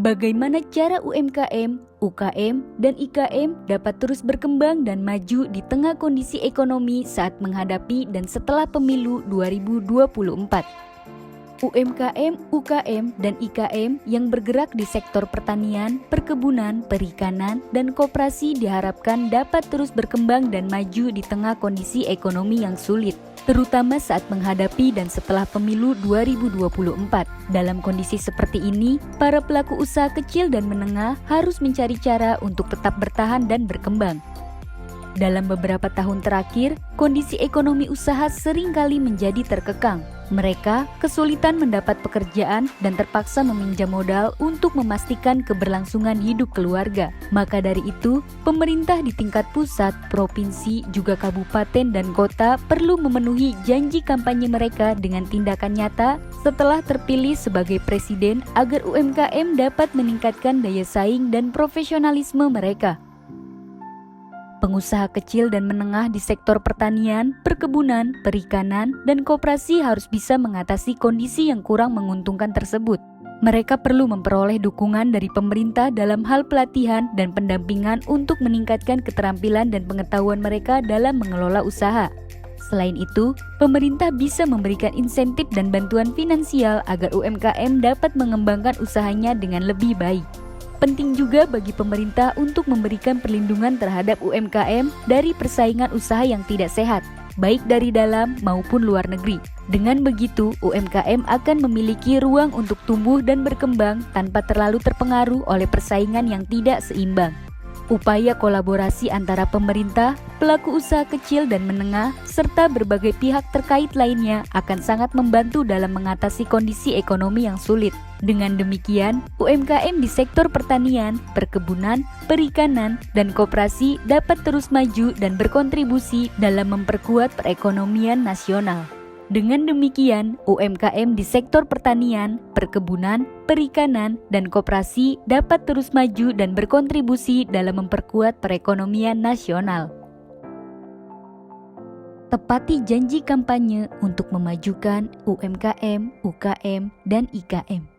Bagaimana cara UMKM, UKM, dan IKM dapat terus berkembang dan maju di tengah kondisi ekonomi saat menghadapi dan setelah pemilu 2024? UMKM, UKM, dan IKM yang bergerak di sektor pertanian, perkebunan, perikanan, dan koperasi diharapkan dapat terus berkembang dan maju di tengah kondisi ekonomi yang sulit, terutama saat menghadapi dan setelah pemilu 2024. Dalam kondisi seperti ini, para pelaku usaha kecil dan menengah harus mencari cara untuk tetap bertahan dan berkembang. Dalam beberapa tahun terakhir, kondisi ekonomi usaha seringkali menjadi terkekang. Mereka kesulitan mendapat pekerjaan dan terpaksa meminjam modal untuk memastikan keberlangsungan hidup keluarga. Maka dari itu, pemerintah di tingkat pusat, provinsi, juga kabupaten dan kota perlu memenuhi janji kampanye mereka dengan tindakan nyata setelah terpilih sebagai presiden agar UMKM dapat meningkatkan daya saing dan profesionalisme mereka. Pengusaha kecil dan menengah di sektor pertanian, perkebunan, perikanan, dan koperasi harus bisa mengatasi kondisi yang kurang menguntungkan tersebut. Mereka perlu memperoleh dukungan dari pemerintah dalam hal pelatihan dan pendampingan untuk meningkatkan keterampilan dan pengetahuan mereka dalam mengelola usaha. Selain itu, pemerintah bisa memberikan insentif dan bantuan finansial agar UMKM dapat mengembangkan usahanya dengan lebih baik. Penting juga bagi pemerintah untuk memberikan perlindungan terhadap UMKM dari persaingan usaha yang tidak sehat, baik dari dalam maupun luar negeri. Dengan begitu, UMKM akan memiliki ruang untuk tumbuh dan berkembang tanpa terlalu terpengaruh oleh persaingan yang tidak seimbang. Upaya kolaborasi antara pemerintah, pelaku usaha kecil dan menengah, serta berbagai pihak terkait lainnya akan sangat membantu dalam mengatasi kondisi ekonomi yang sulit. Dengan demikian, UMKM di sektor pertanian, perkebunan, perikanan, dan koperasi dapat terus maju dan berkontribusi dalam memperkuat perekonomian nasional. Dengan demikian, UMKM di sektor pertanian, perkebunan, perikanan, dan koperasi dapat terus maju dan berkontribusi dalam memperkuat perekonomian nasional. Tepati janji kampanye untuk memajukan UMKM, UKM, dan IKM.